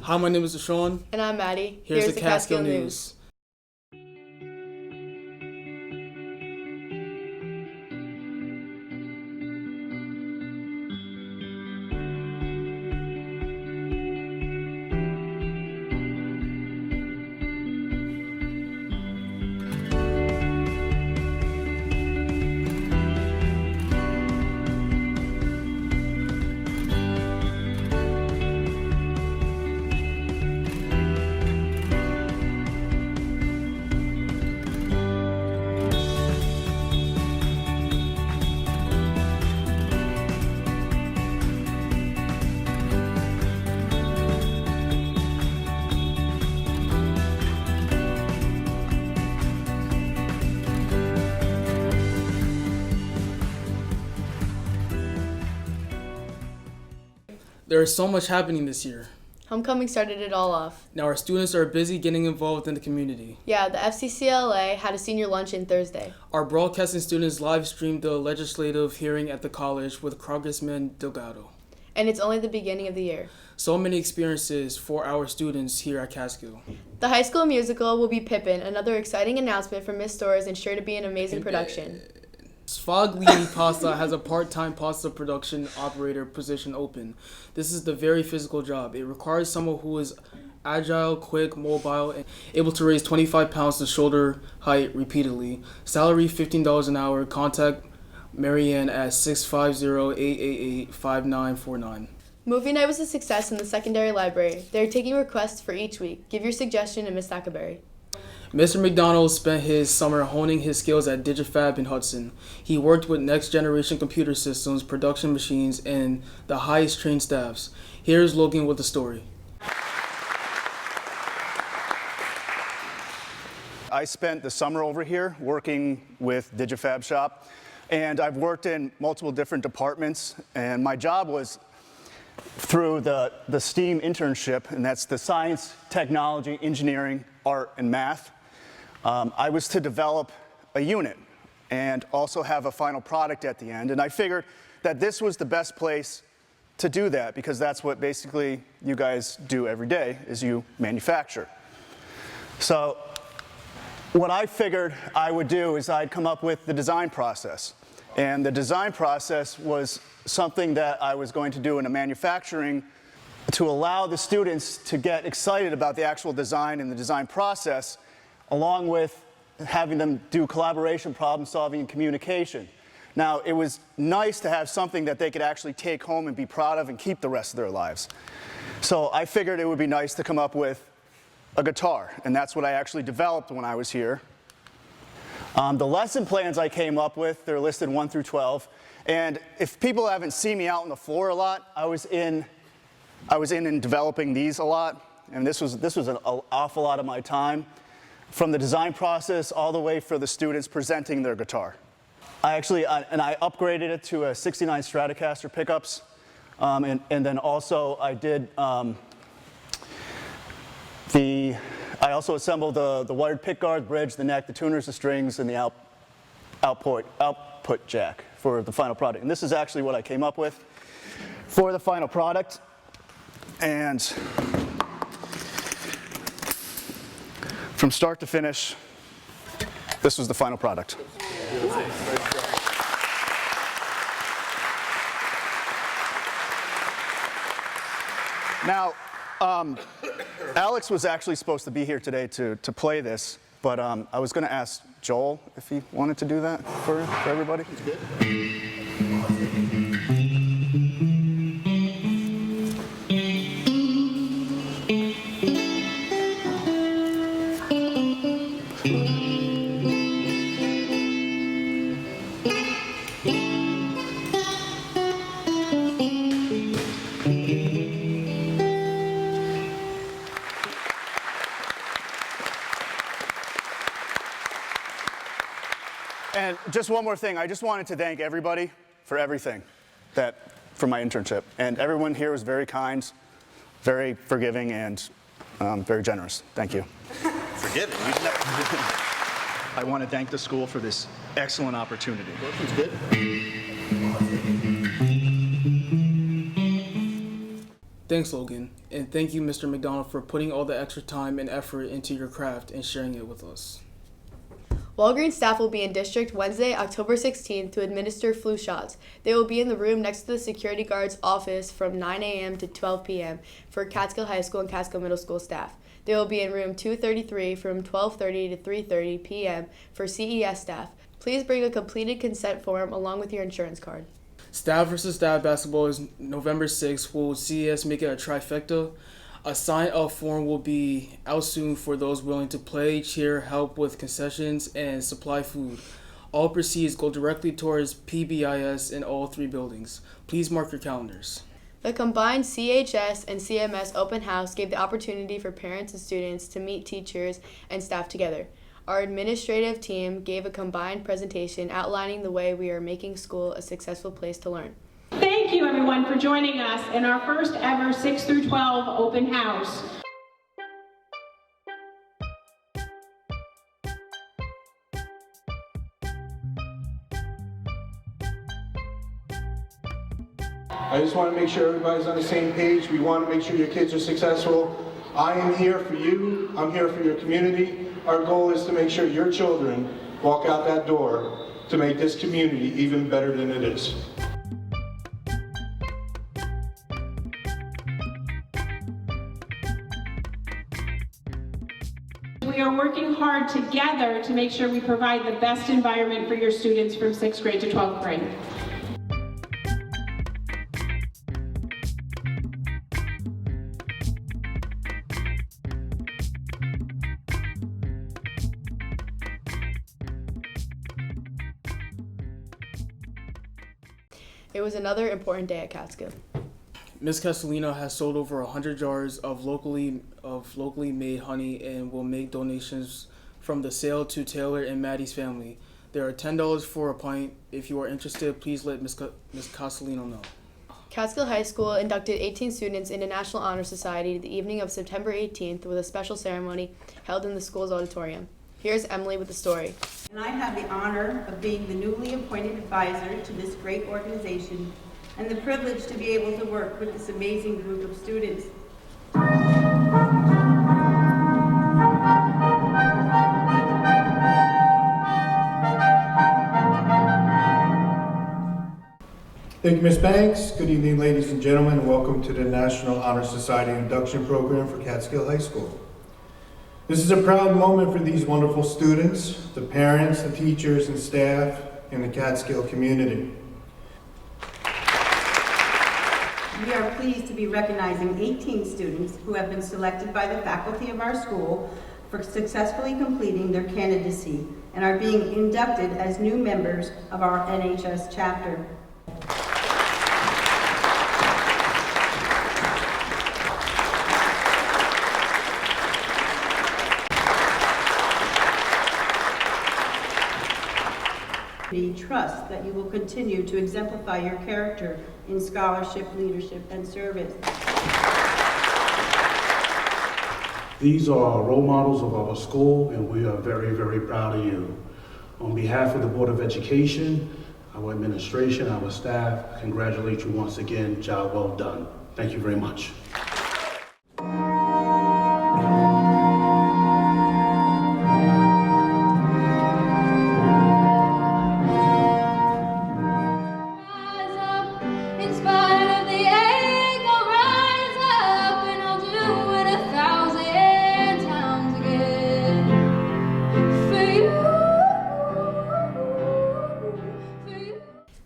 Hi, my name is Deshaun. And I'm Maddie. Here's the Catskill News. There is so much happening this year. Homecoming started it all off. Now our students are busy getting involved in the community. Yeah, the FCCLA had a senior luncheon Thursday. Our broadcasting students live streamed the legislative hearing at the college with Congressman Delgado. And it's only the beginning of the year. So many experiences for our students here at Catskill. The high school musical will be Pippin, another exciting announcement from Miss Storrs and sure to be an amazing production. Sfoglini Pasta has a part-time pasta production operator position open. This is the very physical job. It requires someone who is agile, quick, mobile, and able to raise 25 pounds to shoulder height repeatedly. Salary $15 an hour. Contact Marianne at 650-888-5949. Movie night was a success in the secondary library. They are taking requests for each week. Give your suggestion to Miss Thackerberry. Mr. McDonald spent his summer honing his skills at DigiFab in Hudson. He worked with next-generation computer systems, production machines, and the highest trained staffs. Here's Logan with the story. I spent the summer over here working with DigiFab Shop, and I've worked in multiple different departments, and my job was through the STEAM internship, and that's the science, technology, engineering, art, and math. I was to develop a unit and also have a final product at the end, and I figured that this was the best place to do that because that's what basically you guys do every day is you manufacture. So what I figured I would do is I'd come up with the design process, and the design process was something that I was going to do in a manufacturing to allow the students to get excited about the actual design and the design process, along with having them do collaboration, problem solving, and communication. Now, it was nice to have something that they could actually take home and be proud of and keep the rest of their lives. So I figured it would be nice to come up with a guitar, and that's what I actually developed when I was here. The lesson plans I came up with, they're listed 1 through 12, and if people haven't seen me out on the floor a lot, I was in and developing these a lot, and this was an awful lot of my time, from the design process all the way for the students presenting their guitar. I upgraded it to a 69 Stratocaster pickups, and then also I did I also assembled the wired pickguard, bridge, the neck, the tuners, the strings, and the output jack for the final product. And this is actually what I came up with for the final product. And from start to finish, this was the final product. Now, Alex was actually supposed to be here today to play this, but I was going to ask Joel if he wanted to do that for everybody. And just one more thing, I just wanted to thank everybody for everything for my internship. And everyone here was very kind, very forgiving, and very generous. Thank you. Forgiving? I want to thank the school for this excellent opportunity. That's good. Thanks, Logan. And thank you, Mr. McDonald, for putting all the extra time and effort into your craft and sharing it with us. Walgreens staff will be in district Wednesday, October 16th to administer flu shots. They will be in the room next to the security guard's office from 9 a.m. to 12 p.m. for Catskill High School and Catskill Middle School staff. They will be in room 233 from 12:30 to 3:30 p.m. for CES staff. Please bring a completed consent form along with your insurance card. Staff versus staff basketball is November 6th. Will CES make it a trifecta? A sign-up form will be out soon for those willing to play, cheer, help with concessions, and supply food. All proceeds go directly towards PBIS in all three buildings. Please mark your calendars. The combined CHS and CMS open house gave the opportunity for parents and students to meet teachers and staff together. Our administrative team gave a combined presentation outlining the way we are making school a successful place to learn. Thank you, everyone, for joining us in our first ever 6 through 12 open house. I just want to make sure everybody's on the same page. We want to make sure your kids are successful. I am here for you. I'm here for your community. Our goal is to make sure your children walk out that door to make this community even better than it is. We are working hard together to make sure we provide the best environment for your students from 6th grade to 12th grade. It was another important day at Catskill. Ms. Castellino has sold over 100 jars of locally made honey and will make donations from the sale to Taylor and Maddie's family. There are $10 for a pint. If you are interested, please let Ms. Castellino know. Catskill High School inducted 18 students into National Honor Society the evening of September 18th with a special ceremony held in the school's auditorium. Here's Emily with the story. And I have the honor of being the newly appointed advisor to this great organization and the privilege to be able to work with this amazing group of students. Thank you, Ms. Banks. Good evening, ladies and gentlemen. Welcome to the National Honor Society Induction Program for Catskill High School. This is a proud moment for these wonderful students, the parents, the teachers, and staff, and the Catskill community. We are pleased to be recognizing 18 students who have been selected by the faculty of our school for successfully completing their candidacy and are being inducted as new members of our NHS chapter. We trust that you will continue to exemplify your character in scholarship, leadership, and service. These are role models of our school, and we are very, very proud of you. On behalf of the Board of Education, our administration, our staff, congratulate you once again. Job well done. Thank you very much.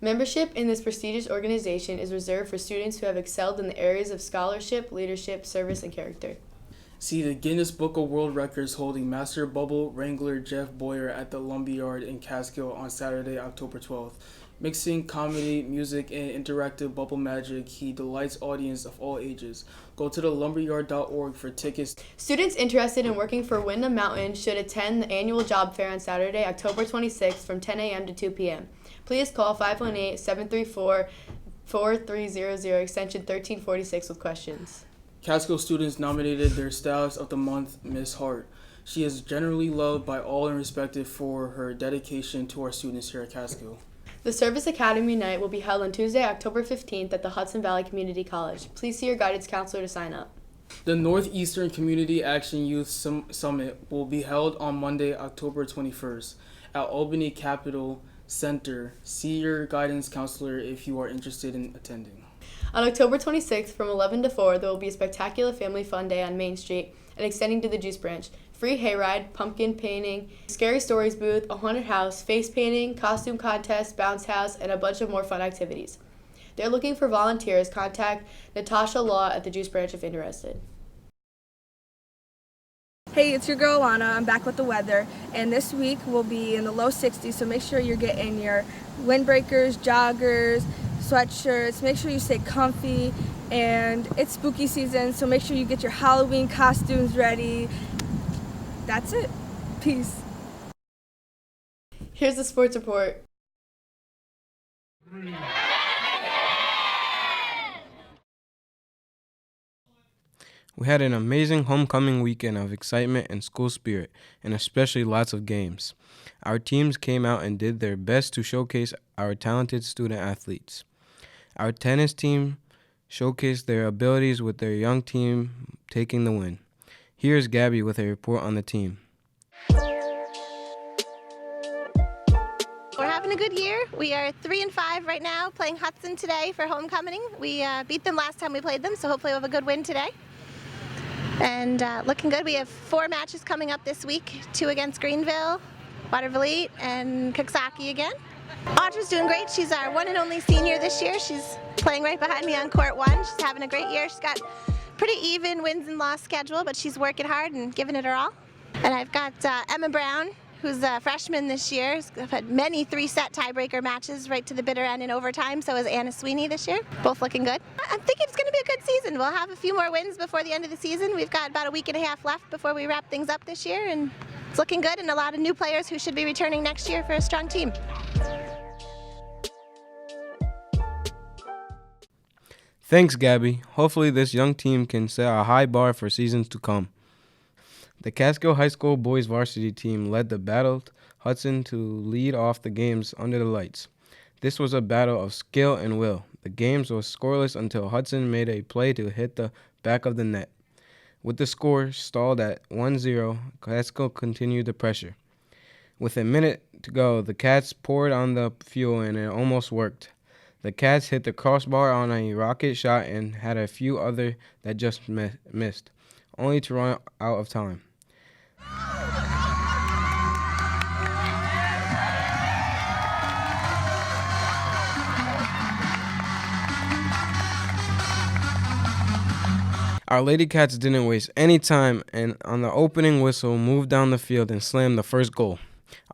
Membership in this prestigious organization is reserved for students who have excelled in the areas of scholarship, leadership, service, and character. See the Guinness Book of World Records holding Master Bubble Wrangler Jeff Boyer at the Lumberyard in Catskill on Saturday, October 12th. Mixing comedy, music, and interactive bubble magic, he delights audience of all ages. Go to thelumberyard.org for tickets. Students interested in working for Windham Mountain should attend the annual job fair on Saturday, October 26th from 10 a.m. to 2 p.m. Please call 518-734-4300 extension 1346 with questions. Catskill students nominated their Staffs of the Month, Miss Hart. She is generally loved by all and respected for her dedication to our students here at Catskill. The Service Academy Night will be held on Tuesday, October 15th at the Hudson Valley Community College. Please see your guidance counselor to sign up. The Northeastern Community Action Youth Summit will be held on Monday, October 21st at Albany Capitol Center. See your guidance counselor if you are interested in attending. On October 26th from 11 to 4, there will be a spectacular family fun day on Main Street and extending to the Juice Branch. Free hayride, pumpkin painting, scary stories booth, a haunted house, face painting, costume contest, bounce house, and a bunch of more fun activities. They're looking for volunteers. Contact Natasha Law at the Juice Branch if interested. Hey, it's your girl Alana. I'm back with the weather, and this week will be in the low 60s, so make sure you're getting your windbreakers, joggers, sweatshirts. Make sure you stay comfy, and it's spooky season, so make sure you get your Halloween costumes ready. That's it. Peace. Here's the sports report. We had an amazing homecoming weekend of excitement and school spirit, and especially lots of games. Our teams came out and did their best to showcase our talented student athletes. Our tennis team showcased their abilities with their young team taking the win. Here's Gabby with a report on the team. We're having a good year. We are 3-5 right now, playing Hudson today for homecoming. We beat them last time we played them, so hopefully we'll have a good win today. And looking good. We have 4 matches coming up this week, 2 against Greenville, Waterville, and Coxsackie again. Audra's doing great. She's our one and only senior this year. She's playing right behind me on court 1. She's having a great year. She's got pretty even wins and loss schedule, but she's working hard and giving it her all. And I've got Emma Brown, who's a freshman this year. I've had many 3-set tiebreaker matches right to the bitter end in overtime, so is Anna Sweeney this year. Both looking good. I'm thinking it's going to be a good season. We'll have a few more wins before the end of the season. We've got about a week and a half left before we wrap things up this year, and it's looking good, and a lot of new players who should be returning next year for a strong team. Thanks, Gabby. Hopefully this young team can set a high bar for seasons to come. The Catskill High School boys varsity team led the battled Hudson to lead off the games under the lights. This was a battle of skill and will. The games was scoreless until Hudson made a play to hit the back of the net. With the score stalled at 1-0, Catskill continued the pressure. With a minute to go, the Cats poured on the fuel and it almost worked. The Cats hit the crossbar on a rocket shot and had a few other that just missed, only to run out of time. Our Lady Cats didn't waste any time and on the opening whistle moved down the field and slammed the first goal.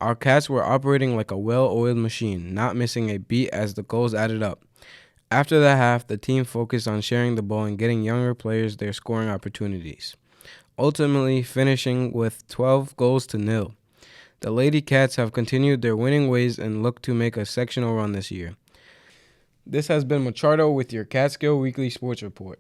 Our Cats were operating like a well-oiled machine, not missing a beat as the goals added up. After the half, the team focused on sharing the ball and getting younger players their scoring opportunities, ultimately finishing with 12-0. The Lady Cats have continued their winning ways and look to make a sectional run this year. This has been Machardo with your Catskill Weekly Sports Report.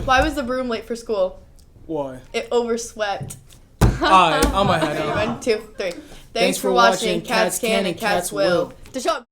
Why was the broom late for school? Why? It overswept. Alright, on my head. 1, 2, 3. Thanks for watching. Cats can and cats will. To show up.